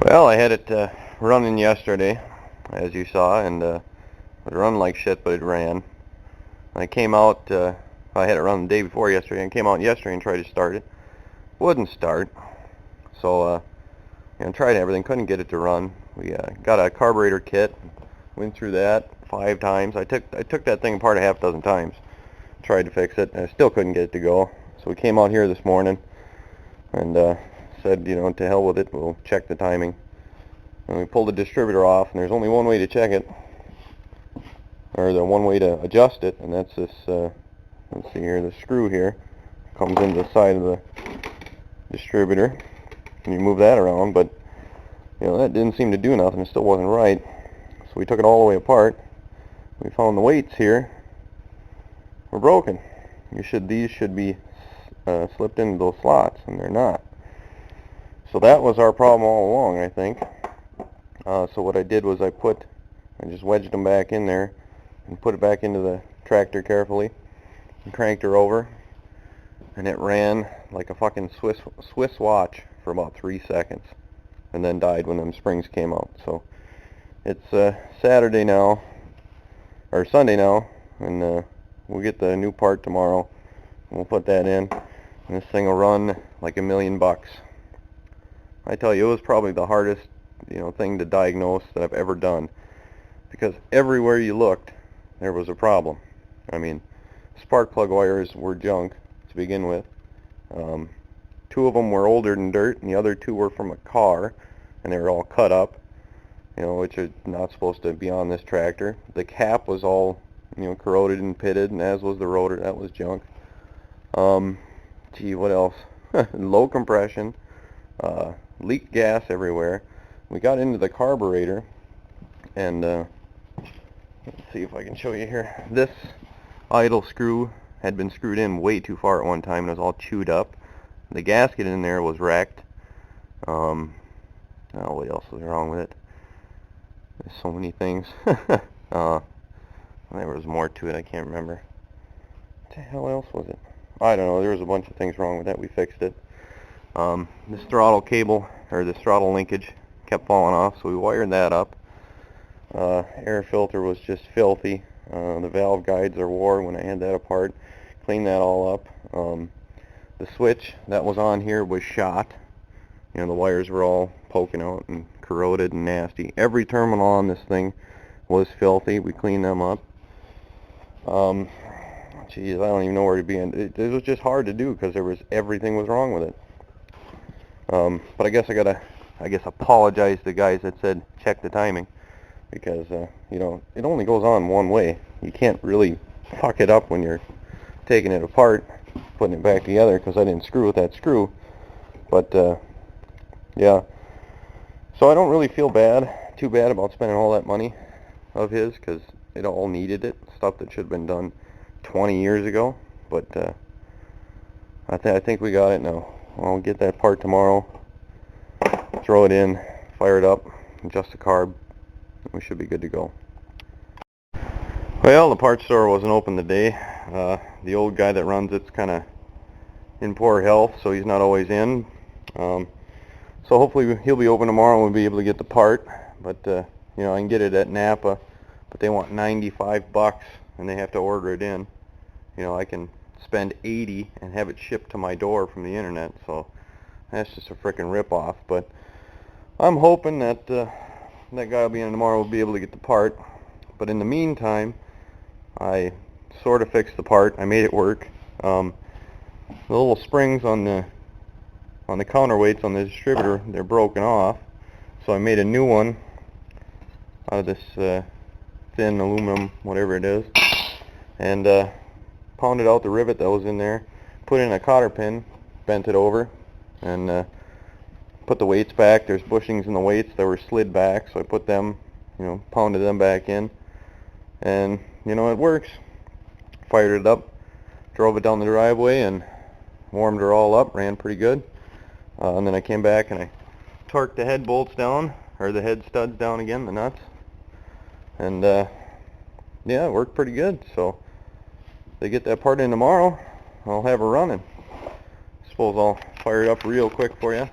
Well, I had it running yesterday, as you saw, and it run like shit, but it ran. I came out, I had it run the day before yesterday, and came out yesterday and tried to start it. Wouldn't start, so tried everything, couldn't get it to run. We got a carburetor kit, went through that 5 times. I took that thing apart a half dozen times, tried to fix it, and I still couldn't get it to go. So we came out here this morning and said, to hell with it, we'll check the timing. And we pulled the distributor off, and there's only one way to check it, or the one way to adjust it, and that's this, let's see here, the screw here comes into the side of the distributor, and you move that around, but that didn't seem to do nothing. It still wasn't right, so we took it all the way apart. We found the weights here were broken. These should be slipped into those slots, and they're not. So that was our problem all along, I think. So what I did was I just wedged them back in there and put it back into the tractor carefully and cranked her over, and it ran like a fucking Swiss watch for about 3 seconds and then died when them springs came out. So it's Saturday now, or Sunday now, and we'll get the new part tomorrow and we'll put that in, and this thing will run like $1,000,000. I tell you, it was probably the hardest thing to diagnose that I've ever done, because everywhere you looked there was a problem. I mean, spark plug wires were junk to begin with. 2 of them were older than dirt, and the other 2 were from a car, and they were all cut up, which are not supposed to be on this tractor. The cap was all corroded and pitted, and as was the rotor. That was junk. Gee, what else? Low compression, leaked gas everywhere. We got into the carburetor, and let's see if I can show you here. This idle screw had been screwed in way too far at one time, and it was all chewed up. The gasket in there was wrecked. What else was wrong with it? There's so many things. There was more to it, I can't remember. What the hell else was it? I don't know, there was a bunch of things wrong with that. We fixed it. This throttle cable, or this throttle linkage, kept falling off, so we wired that up. Air filter was just filthy. The valve guides are wore when I had that apart. Cleaned that all up. The switch that was on here was shot. The wires were all poking out and corroded and nasty. Every terminal on this thing was filthy. We cleaned them up. Geez, I don't even know where to begin. It was just hard to do because everything was wrong with it. But I guess I gotta apologize to the guys that said check the timing, because it only goes on one way. You can't really fuck it up when you're taking it apart, putting it back together, because I didn't screw with that screw. But yeah, so I don't really feel too bad about spending all that money of his, because it all needed it, stuff that should have been done 20 years ago. But I think we got it now. I'll get that part tomorrow, throw it in, fire it up, adjust the carb, and we should be good to go. Well, the parts store wasn't open today. The old guy that runs it's kind of in poor health, so he's not always in. So hopefully he'll be open tomorrow and we'll be able to get the part. But I can get it at Napa, but they want $95 and they have to order it in. I can spend $80 and have it shipped to my door from the internet, so that's just a frickin' rip-off. But I'm hoping that that guy will be in tomorrow, will be able to get the part. But in the meantime, I sort of fixed the part. I made it work. The little springs on the counterweights on the distributor, they're broken off, so I made a new one out of this thin aluminum, whatever it is, and pounded out the rivet that was in there, put in a cotter pin, bent it over, and put the weights back. There's bushings in the weights that were slid back, so I put them, pounded them back in, and it works. Fired it up, drove it down the driveway, and warmed her all up. Ran pretty good. And then I came back and I torqued the head bolts down, or the head studs down again, the nuts, and yeah, it worked pretty good. So if they get that part in tomorrow, I'll have her running. Suppose I'll fire it up real quick for you.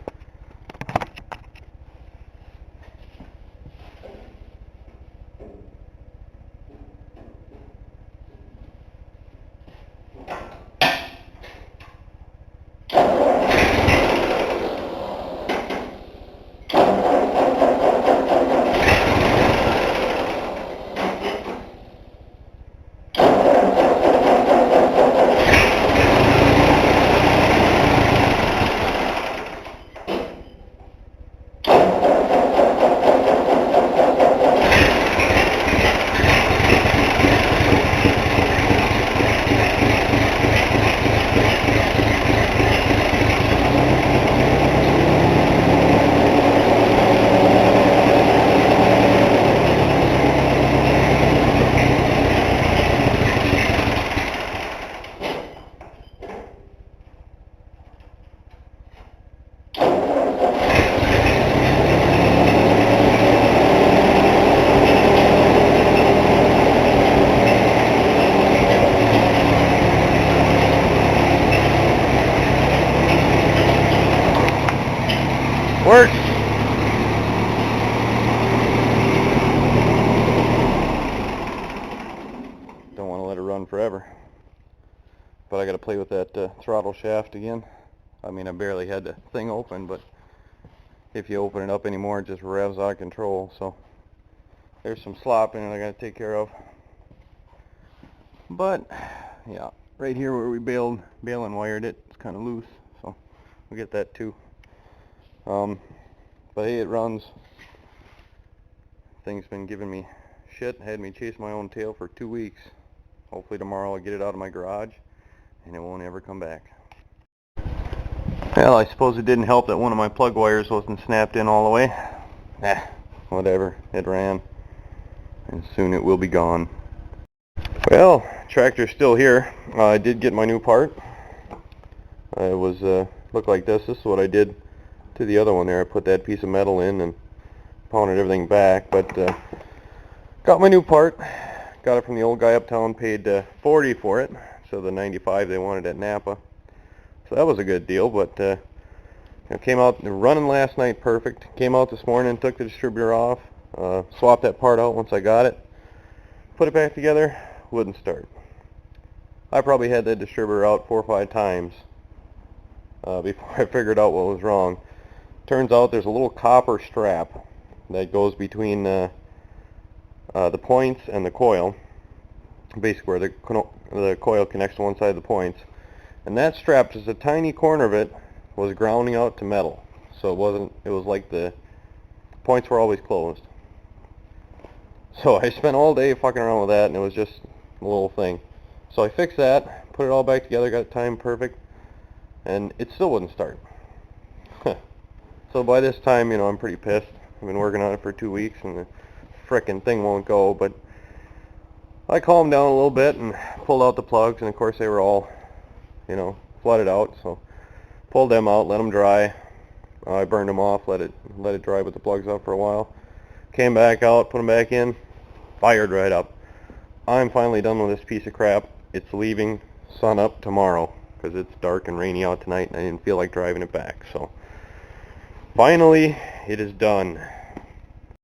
Works! Don't want to let it run forever. But I got to play with that throttle shaft again. I mean, I barely had the thing open, but if you open it up anymore, it just revs out of control. So there's some slop in it I got to take care of. But yeah, right here where we bail and wired it, it's kind of loose, so we'll get that too. But hey, it runs. Thing's been giving me shit, had me chase my own tail for 2 weeks. Hopefully tomorrow I'll get it out of my garage and it won't ever come back. Well, I suppose it didn't help that one of my plug wires wasn't snapped in all the way. Whatever, it ran, and soon it will be gone. Well, tractor's still here. I did get my new part. It was looked like this. This is what I did to the other one there. I put that piece of metal in and pounded everything back, but got my new part. Got it from the old guy uptown, paid $40 for it, so the $95 they wanted at Napa. So that was a good deal, but came out running last night perfect. Came out this morning, took the distributor off, swapped that part out once I got it, put it back together, wouldn't start. I probably had that distributor out 4 or 5 times before I figured out what was wrong. Turns out there's a little copper strap that goes between the points and the coil, basically where the coil connects to one side of the points, and that strap, just a tiny corner of it, was grounding out to metal. So it was like the points were always closed. So I spent all day fucking around with that, and it was just a little thing. So I fixed that, put it all back together, got it timed perfect, and it still wouldn't start. So by this time, I'm pretty pissed. I've been working on it for 2 weeks, and the frickin' thing won't go. But I calmed down a little bit and pulled out the plugs, and of course they were all, flooded out. So pulled them out, let them dry. I burned them off, let it dry with the plugs out for a while. Came back out, put them back in, fired right up. I'm finally done with this piece of crap. It's leaving sun up tomorrow because it's dark and rainy out tonight, and I didn't feel like driving it back. So finally, it is done.